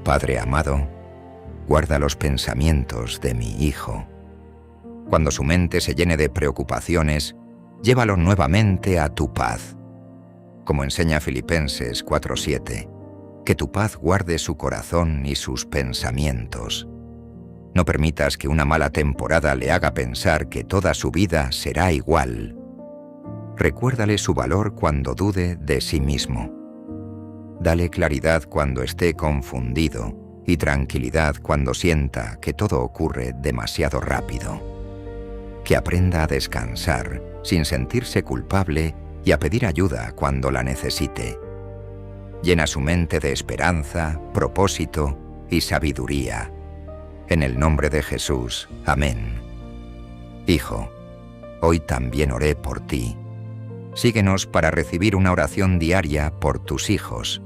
Padre amado, guarda los pensamientos de mi Hijo. Cuando su mente se llene de preocupaciones, llévalo nuevamente a tu paz. Como enseña Filipenses 4:7, que tu paz guarde su corazón y sus pensamientos. No permitas que una mala temporada le haga pensar que toda su vida será igual. Recuérdale su valor cuando dude de sí mismo. Dale claridad cuando esté confundido y tranquilidad cuando sienta que todo ocurre demasiado rápido. Que aprenda a descansar sin sentirse culpable y a pedir ayuda cuando la necesite. Llena su mente de esperanza, propósito y sabiduría. En el nombre de Jesús. Amén. Hijo, hoy también oré por ti. Síguenos para recibir una oración diaria por tus hijos.